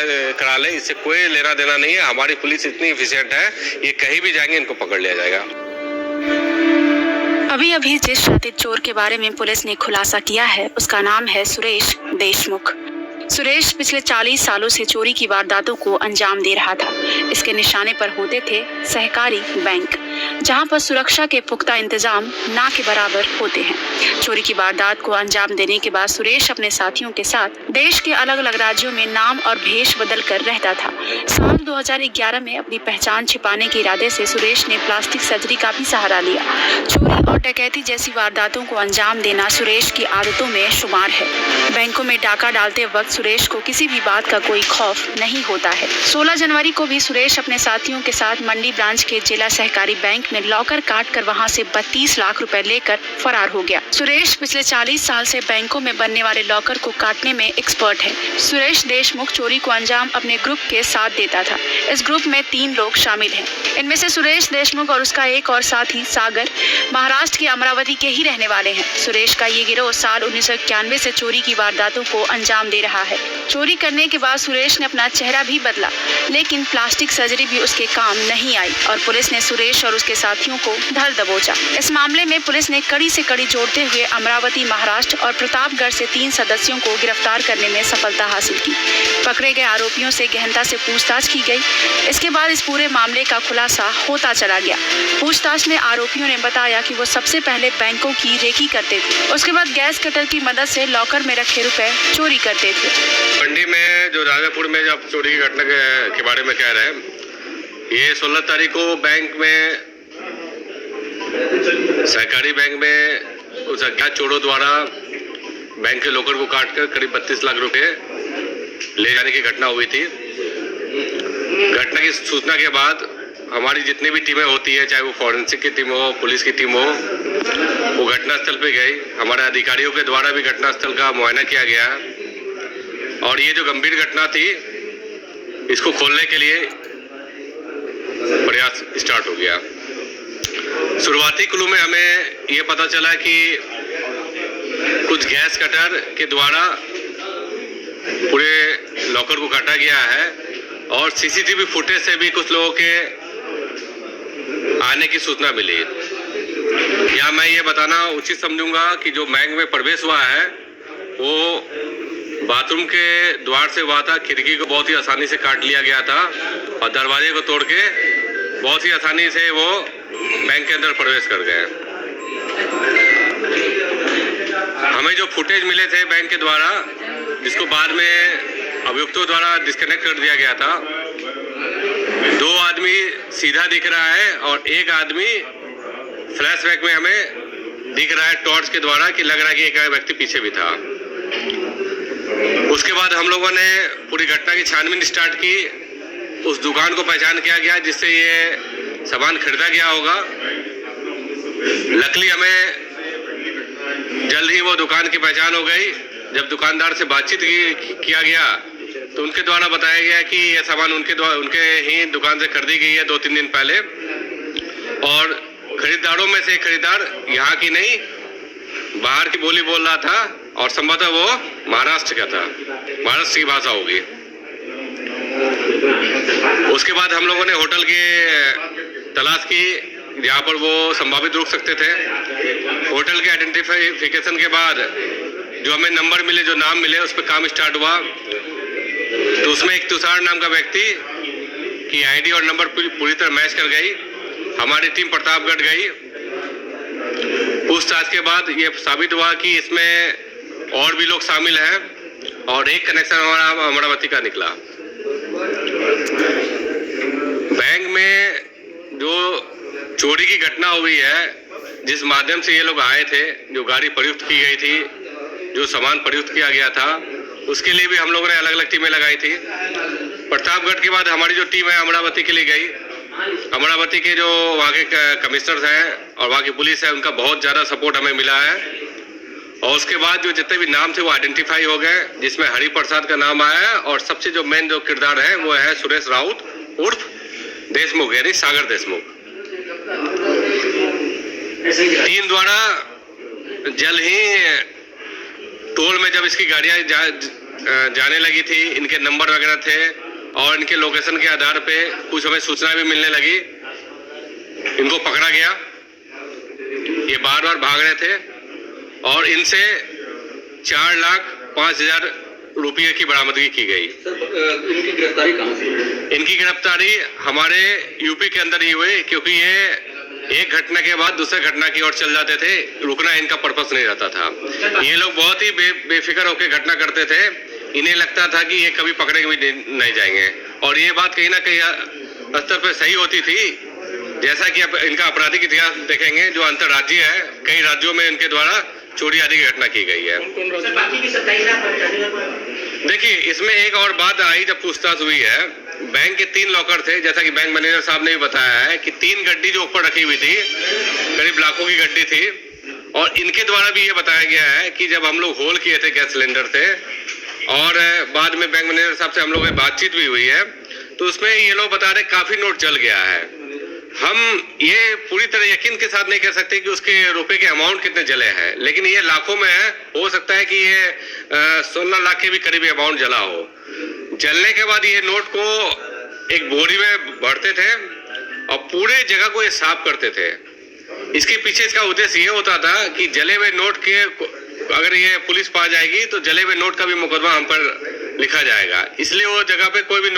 करा लें, इससे कोई लेना देना नहीं है। हमारी पुलिस इतनी एफिशिएंट है, ये कहीं भी जाएंगे इनको पकड़ लिया जाएगा। अभी अभी जिस शातिर चोर के बारे में पुलिस ने खुलासा किया है उसका नाम है सुरेश देशमुख। सुरेश पिछले 40 सालों से चोरी की वारदातों को अंजाम दे रहा था। इसके निशाने पर होते थे सहकारी बैंक, जहां पर सुरक्षा के पुख्ता इंतजाम ना के बराबर होते हैं। चोरी की वारदात को अंजाम देने के बाद सुरेश अपने साथियों के साथ देश के अलग अलग राज्यों में नाम और भेष बदल कर रहता था। साल 2011 में अपनी पहचान छिपाने के इरादे से सुरेश ने प्लास्टिक सर्जरी का भी सहारा लिया। चोरी और डकैती जैसी वारदातों को अंजाम देना सुरेश की आदतों में शुमार है। बैंकों में डाका डालते वक्त सुरेश को किसी भी बात का कोई खौफ नहीं होता है। 16 जनवरी को भी सुरेश अपने साथियों के साथ मंडी ब्रांच के जिला सहकारी बैंक में लॉकर काट कर वहां से 32 लाख रुपए लेकर फरार हो गया। सुरेश पिछले 40 साल से बैंकों में बनने वाले लॉकर को काटने में एक्सपर्ट है। सुरेश देशमुख चोरी को अंजाम अपने ग्रुप के साथ देता था। इस ग्रुप में 3 लोग शामिल हैं। इनमें से सुरेश देशमुख और उसका एक और साथी सागर महाराष्ट्र के अमरावती के ही रहने वाले हैं। सुरेश का ये गिरोह साल 1991 से चोरी की वारदातों को अंजाम दे रहा है। चोरी करने के बाद सुरेश ने अपना चेहरा भी बदला, लेकिन प्लास्टिक सर्जरी भी उसके काम नहीं आई और पुलिस ने सुरेश और उसके साथियों को धर दबोचा। इस मामले में पुलिस ने कड़ी से कड़ी जोड़ते हुए अमरावती, महाराष्ट्र और प्रतापगढ़ से 3 सदस्यों को गिरफ्तार करने में सफलता हासिल की। पकड़े गए आरोपियों से गहनता से पूछताछ की गई। इसके बाद इस पूरे मामले का खुलासा होता चला गया। पूछताछ में आरोपियों ने बताया कि वो सबसे पहले बैंकों की रेकी करते थे, उसके बाद गैस कटर की मदद से लॉकर में रखे रुपए चोरी करते थे। मंडी में जो राजापुर में जब चोरी की घटना के बारे में कह रहे हैं, ये 16 तारीख को बैंक में, सहकारी बैंक में उस अज्ञात चोरों द्वारा बैंक के लॉकर को काटकर करीब 32 लाख रुपए ले जाने की घटना हुई थी। घटना की सूचना के बाद हमारी जितनी भी टीमें होती है, चाहे वो फॉरेंसिक की टीम हो, पुलिस की टीम हो, वो घटनास्थल पे गई। हमारे अधिकारियों के द्वारा भी घटनास्थल का मुआयना किया गया और ये जो गंभीर घटना थी, इसको खोलने के लिए प्रयास स्टार्ट हो गया। शुरुआती क्लू में हमें ये पता चला कि कुछ गैस कटर के द्वारा पूरे लॉकर को काटा गया है और सीसीटीवी फुटेज से भी कुछ लोगों के आने की सूचना मिली। या मैं ये बताना उचित समझूंगा कि जो बैंक में प्रवेश हुआ है वो बाथरूम के द्वार से हुआ था। खिड़की को बहुत ही आसानी से काट लिया गया था और दरवाजे को तोड़ के बहुत ही आसानी से वो बैंक के अंदर प्रवेश कर गए। हमें जो फुटेज मिले थे बैंक के द्वारा, जिसको बाद में अभियुक्तों द्वारा डिस्कनेक्ट कर दिया गया था, 2 आदमी सीधा दिख रहा है और एक आदमी फ्लैशबैक में हमें दिख रहा है टॉर्च के द्वारा कि लग रहा है कि एक व्यक्ति पीछे भी था। उसके बाद हम लोगों ने पूरी घटना की छानबीन स्टार्ट की। उस दुकान को पहचान किया गया जिससे ये सामान खरीदा गया होगा। लकीली हमें जल्द ही वो दुकान की पहचान हो गई। जब दुकानदार से बातचीत किया गया तो उनके द्वारा बताया गया कि यह सामान उनके ही दुकान से खरीदी गई है 2-3 दिन पहले और खरीदारों में से एक खरीदार यहाँ की नहीं, बाहर की बोली बोल रहा था और संभवतः वो महाराष्ट्र का था, महाराष्ट्र की भाषा होगी। उसके बाद हम लोगों ने होटल की तलाश की जहाँ पर वो संभावित रुक सकते थे। होटल के आइडेंटिफिकेशन के बाद जो हमें नंबर मिले, जो नाम मिले, उस पर काम स्टार्ट हुआ। तो उसमें एक तुषार नाम का व्यक्ति की आईडी और नंबर पूरी तरह मैच कर गई। हमारी टीम प्रतापगढ़ गई। पूछताछ के बाद ये साबित हुआ कि इसमें और भी लोग शामिल हैं और एक कनेक्शन हमारा अमरावती का निकला। बैंक में जो चोरी की घटना हुई है, जिस माध्यम से ये लोग आए थे, जो गाड़ी प्रयुक्त की गई थी, जो सामान प्रयुक्त किया गया था, उसके लिए भी हम लोगों ने अलग अलग टीमें लगाई थी। प्रतापगढ़ के बाद हमारी जो टीम है अमरावती के लिए गई। अमरावती के जो वहाँ के कमिश्नर हैं और वहाँ की पुलिस है, उनका बहुत ज़्यादा सपोर्ट हमें मिला है। और उसके बाद जो जितने भी नाम थे वो आइडेंटिफाई हो गए, जिसमें हरि प्रसाद का नाम आया है और सबसे जो मेन जो किरदार है वो है सुरेश राउत उर्फ देशमुख, यानी सागर देशमुख। टीम द्वारा जल्द ही टोल में जब इसकी गाड़ियां जाने लगी थी, इनके नंबर वगैरह थे और इनके लोकेशन के आधार पे कुछ हमें सूचना भी मिलने लगी। इनको पकड़ा गया, ये बार बार भाग रहे थे और इनसे 4,05,000 रुपये की बरामदगी की गई। इनकी गिरफ्तारी कहाँ से हुई? इनकी गिरफ्तारी हमारे यूपी के अंदर ही हुई, क्योंकि ये एक घटना के बाद दूसरे घटना की ओर चल जाते थे, रुकना इनका पर्पस नहीं रहता था। ये लोग बहुत ही बेफिक्र होकर घटना करते थे, इन्हें लगता था कि ये कभी पकड़े भी नहीं जाएंगे और ये बात कहीं ना कहीं स्तर पर सही होती थी। जैसा कि अब इनका आपराधिक इतिहास देखेंगे जो अंतर्राज्यीय है, कई राज्यों में इनके द्वारा चोरी आदि की घटना की गई है। देखिए, इसमें एक और बात आई जब पूछताछ हुई है। बैंक के 3 लॉकर थे, जैसा कि बैंक मैनेजर साहब ने भी बताया है कि 3 गड्डी जो ऊपर रखी हुई थी, करीब लाखों की गड्डी थी और इनके द्वारा भी ये बताया गया है कि जब हम लोग होल किए थे गैस सिलेंडर से और बाद में बैंक मैनेजर साहब से हम लोगों की बातचीत भी हुई है, तो उसमें ये लोग बता रहे काफी नोट जल गया है। हम ये पूरी तरह यकीन के साथ नहीं कह सकते कि उसके रुपए के अमाउंट कितने जले हैं, लेकिन ये लाखों में है। हो सकता है कि ये 16 लाख के भी करीब अमाउंट जला हो। जलने के बाद ये नोट को एक बोरी में भरते थे और पूरे जगह को ये साफ करते थे। इसके पीछे इसका उद्देश्य ये होता था कि जले हुए नोट के अगर ये पुलिस पा जाएगी तो जले हुए नोट का भी मुकदमा हम पर लिखा जाएगा, इसलिए वो जगह पे कोई भी